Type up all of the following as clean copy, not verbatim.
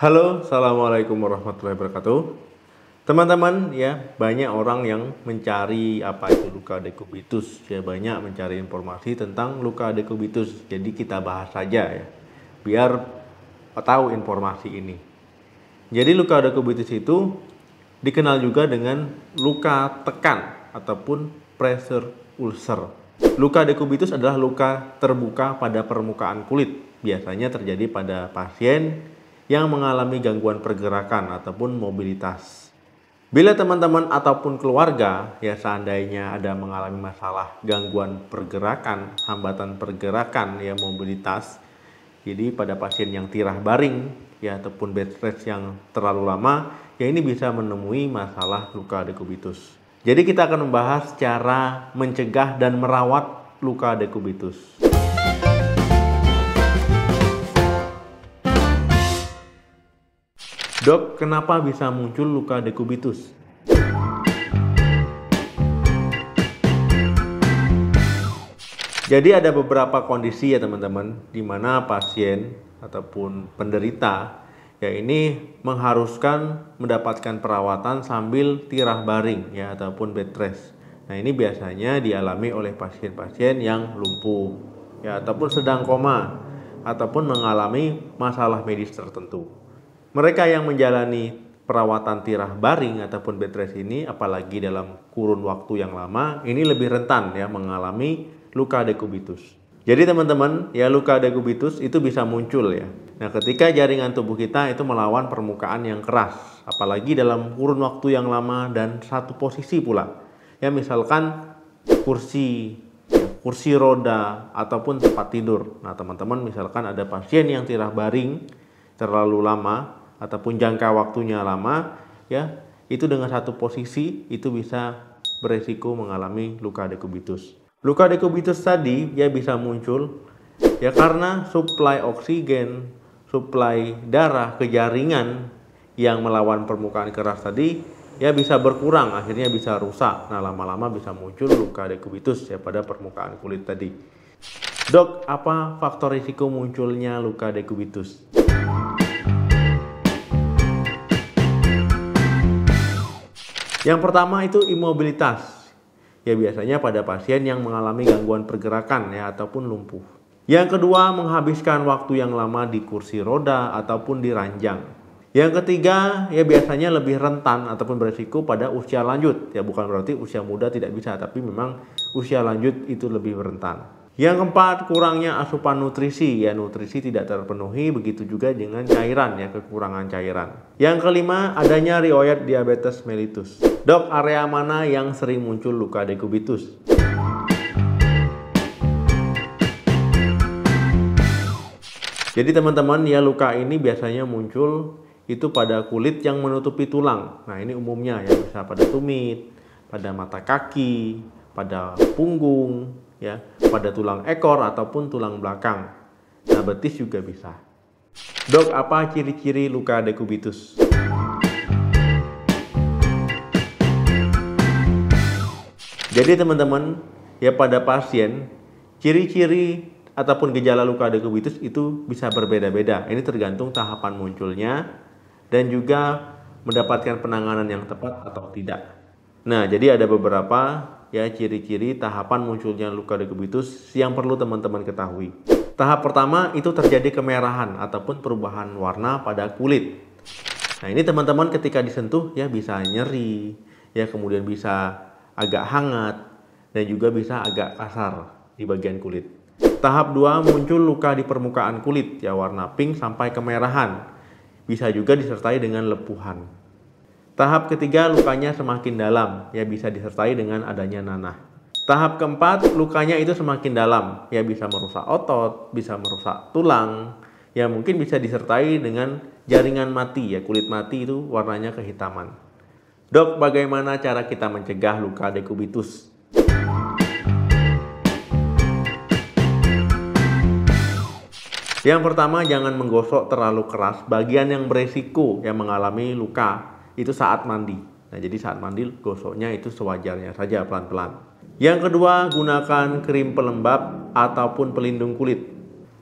Halo, Assalamualaikum warahmatullahi wabarakatuh. Teman-teman, ya banyak orang yang mencari apa itu luka dekubitus. Ya banyak mencari informasi tentang luka dekubitus. Jadi kita bahas saja ya, biar tahu informasi ini. Jadi luka dekubitus itu dikenal juga dengan luka tekan ataupun pressure ulcer. Luka dekubitus adalah luka terbuka pada permukaan kulit. Biasanya terjadi pada pasien yang mengalami gangguan pergerakan ataupun mobilitas. Bila teman-teman ataupun keluarga ya seandainya ada mengalami masalah gangguan pergerakan, hambatan pergerakan ya mobilitas, jadi pada pasien yang tirah baring ya ataupun bed rest yang terlalu lama, ya ini bisa menemui masalah luka dekubitus. Jadi kita akan membahas cara mencegah dan merawat luka dekubitus. Dok, kenapa bisa muncul luka dekubitus? Jadi ada beberapa kondisi ya teman-teman, di mana pasien ataupun penderita ya ini mengharuskan mendapatkan perawatan sambil tirah baring ya ataupun bed rest. Nah ini biasanya dialami oleh pasien-pasien yang lumpuh ya ataupun sedang koma ataupun mengalami masalah medis tertentu. Mereka yang menjalani perawatan tirah baring ataupun bed rest ini, apalagi dalam kurun waktu yang lama, ini lebih rentan ya mengalami luka dekubitus. Jadi teman-teman, ya luka dekubitus itu bisa muncul ya. Nah, ketika jaringan tubuh kita itu melawan permukaan yang keras, apalagi dalam kurun waktu yang lama dan satu posisi pula. Ya misalkan kursi roda ataupun tempat tidur. Nah, teman-teman misalkan ada pasien yang tirah baring terlalu lama ataupun jangka waktunya lama ya, itu dengan satu posisi itu bisa beresiko mengalami luka dekubitus. Luka dekubitus tadi ya bisa muncul ya karena suplai oksigen, suplai darah ke jaringan yang melawan permukaan keras tadi ya bisa berkurang, akhirnya bisa rusak. Nah, lama-lama bisa muncul luka dekubitus ya pada permukaan kulit tadi. Dok, apa faktor risiko munculnya luka dekubitus? Yang pertama itu imobilitas. Ya biasanya pada pasien yang mengalami gangguan pergerakan ya ataupun lumpuh. Yang kedua, menghabiskan waktu yang lama di kursi roda ataupun di ranjang. Yang ketiga, ya biasanya lebih rentan ataupun berisiko pada usia lanjut. Ya bukan berarti usia muda tidak bisa, tapi memang usia lanjut itu lebih rentan. Yang keempat, kurangnya asupan nutrisi. Ya nutrisi tidak terpenuhi, begitu juga dengan cairan ya, kekurangan cairan. Yang kelima, adanya riwayat diabetes mellitus. Dok, area mana yang sering muncul luka dekubitus? Jadi teman-teman ya luka ini biasanya muncul itu pada kulit yang menutupi tulang. Nah ini umumnya ya bisa pada tumit, pada mata kaki, pada punggung, ya, pada tulang ekor ataupun tulang belakang. Nah betis juga bisa. Dok, apa ciri-ciri luka dekubitus? Jadi teman-teman, ya pada pasien, ciri-ciri ataupun gejala luka dekubitus itu bisa berbeda-beda. Ini tergantung tahapan munculnya dan juga mendapatkan penanganan yang tepat atau tidak. Nah, jadi ada beberapa ya ciri-ciri tahapan munculnya luka dekubitus yang perlu teman-teman ketahui. Tahap pertama itu terjadi kemerahan ataupun perubahan warna pada kulit. Nah, ini teman-teman ketika disentuh ya bisa nyeri, ya kemudian bisa agak hangat dan juga bisa agak kasar di bagian kulit. Tahap 2 muncul luka di permukaan kulit ya warna pink sampai kemerahan. Bisa juga disertai dengan lepuhan. Tahap ketiga lukanya semakin dalam ya bisa disertai dengan adanya nanah. Tahap keempat lukanya itu semakin dalam ya bisa merusak otot, bisa merusak tulang, ya mungkin bisa disertai dengan jaringan mati ya kulit mati itu warnanya kehitaman. Dok, bagaimana cara kita mencegah luka dekubitus? Yang pertama, jangan menggosok terlalu keras bagian yang beresiko yang mengalami luka itu saat mandi. Nah, jadi saat mandi gosoknya itu sewajarnya saja pelan-pelan. Yang kedua, gunakan krim pelembab ataupun pelindung kulit.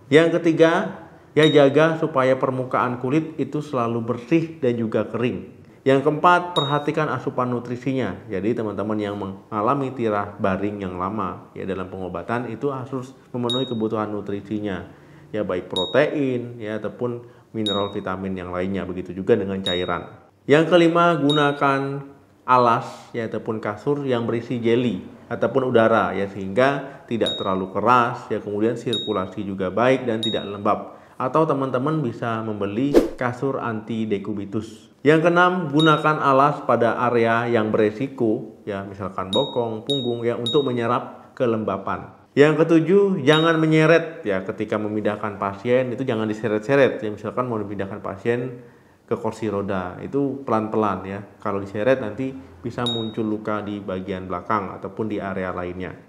Yang ketiga, Ya, jaga supaya permukaan kulit itu selalu bersih dan juga kering. Yang keempat, perhatikan asupan nutrisinya. Jadi teman-teman yang mengalami tirah baring yang lama ya dalam pengobatan itu harus memenuhi kebutuhan nutrisinya. Ya, baik protein ya ataupun mineral vitamin yang lainnya, begitu juga dengan cairan. Yang kelima, gunakan alas ya ataupun kasur yang berisi jeli ataupun udara ya, sehingga tidak terlalu keras ya, kemudian sirkulasi juga baik dan tidak lembab. Atau teman-teman bisa membeli kasur anti dekubitus. Yang keenam, gunakan alas pada area yang beresiko ya, misalkan bokong, punggung ya, untuk menyerap kelembapan. Yang ketujuh, jangan menyeret ya ketika memindahkan pasien, itu jangan diseret-seret ya, misalkan mau memindahkan pasien ke kursi roda itu pelan-pelan ya. Kalau diseret nanti bisa muncul luka di bagian belakang ataupun di area lainnya.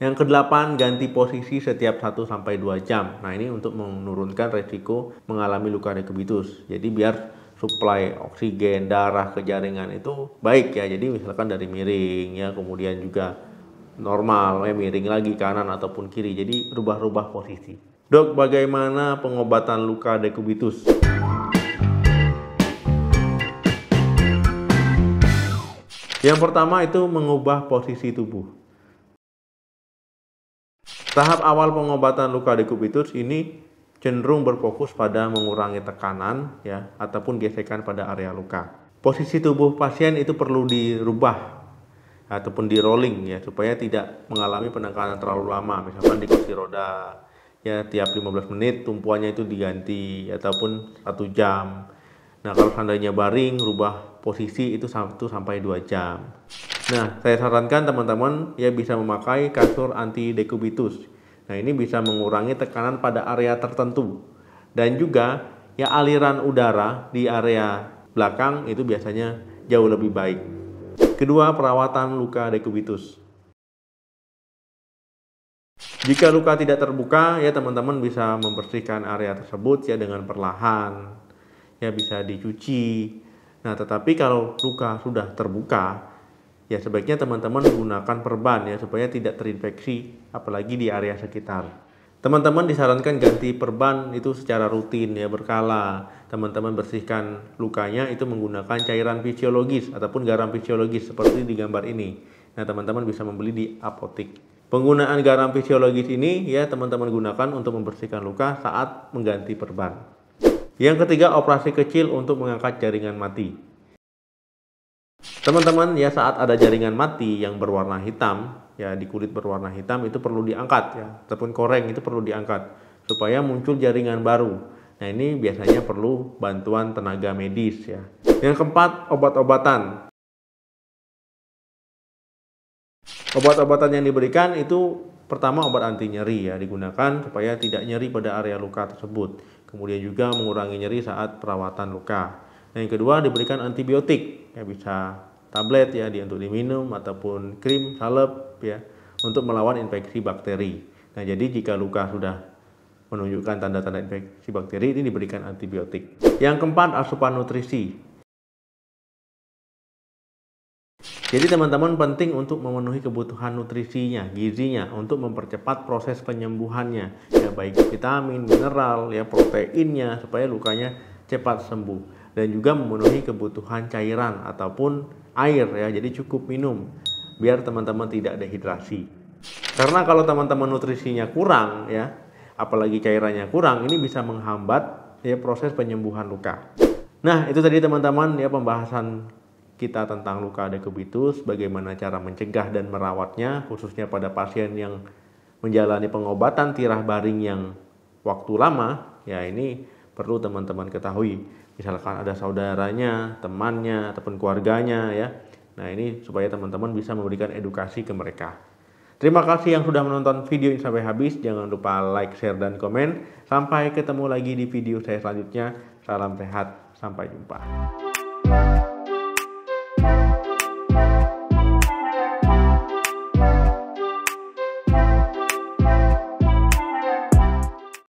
Yang kedelapan, ganti posisi setiap 1-2 jam. Nah, ini untuk menurunkan resiko mengalami luka dekubitus. Jadi biar suplai oksigen darah ke jaringan itu baik ya. Jadi misalkan dari miring ya, kemudian juga normal ya, miring lagi kanan ataupun kiri. Jadi rubah-rubah posisi. Dok, bagaimana pengobatan luka dekubitus? Yang pertama itu mengubah posisi tubuh. Tahap awal pengobatan luka dekubitus ini cenderung berfokus pada mengurangi tekanan ya ataupun gesekan pada area luka. Posisi tubuh pasien itu perlu dirubah ataupun di rolling ya, supaya tidak mengalami penekanan terlalu lama. Misalkan di kursi roda ya, tiap 15 menit tumpuannya itu diganti ataupun 1 jam. Nah, kalau seandainya baring, rubah posisi itu 1-2 jam. Nah, saya sarankan teman-teman ya bisa memakai kasur anti dekubitus. Nah, ini bisa mengurangi tekanan pada area tertentu. Dan juga ya aliran udara di area belakang itu biasanya jauh lebih baik. Kedua, perawatan luka dekubitus. Jika luka tidak terbuka ya, teman-teman bisa membersihkan area tersebut ya dengan perlahan. Ya, bisa dicuci. Nah, tetapi kalau luka sudah terbuka ya, sebaiknya teman-teman menggunakan perban ya, supaya tidak terinfeksi apalagi di area sekitar. Teman-teman disarankan ganti perban itu secara rutin ya, berkala. Teman-teman bersihkan lukanya itu menggunakan cairan fisiologis ataupun garam fisiologis seperti di gambar ini. Nah, teman-teman bisa membeli di apotik. Penggunaan garam fisiologis ini ya teman-teman gunakan untuk membersihkan luka saat mengganti perban. Yang ketiga, operasi kecil untuk mengangkat jaringan mati. Teman-teman ya, saat ada jaringan mati yang berwarna hitam ya, di kulit berwarna hitam itu perlu diangkat ya, ataupun koreng itu perlu diangkat supaya muncul jaringan baru. Nah, ini biasanya perlu bantuan tenaga medis ya. Yang keempat, obat-obatan. Obat-obatan yang diberikan itu pertama obat anti nyeri ya, digunakan supaya tidak nyeri pada area luka tersebut. Kemudian juga mengurangi nyeri saat perawatan luka. Nah, yang kedua, diberikan antibiotik ya, bisa tablet ya untuk diminum ataupun krim salep ya untuk melawan infeksi bakteri. Nah, jadi jika luka sudah menunjukkan tanda-tanda infeksi bakteri, ini diberikan antibiotik. Yang keempat, asupan nutrisi. Jadi teman-teman penting untuk memenuhi kebutuhan nutrisinya, gizinya untuk mempercepat proses penyembuhannya ya, baik vitamin, mineral ya, proteinnya supaya lukanya cepat sembuh, dan juga memenuhi kebutuhan cairan ataupun air ya, jadi cukup minum biar teman-teman tidak dehidrasi. Karena kalau teman-teman nutrisinya kurang ya, apalagi cairannya kurang, ini bisa menghambat ya proses penyembuhan luka. Nah, itu tadi teman-teman ya pembahasan kita tentang luka dekubitus, bagaimana cara mencegah dan merawatnya, khususnya pada pasien yang menjalani pengobatan tirah baring yang waktu lama. Ya, ini perlu teman-teman ketahui. Misalkan ada saudaranya, temannya, ataupun keluarganya ya. Nah, ini supaya teman-teman bisa memberikan edukasi ke mereka. Terima kasih yang sudah menonton video ini sampai habis. Jangan lupa like, share, dan komen. Sampai ketemu lagi di video saya selanjutnya. Salam sehat, sampai jumpa.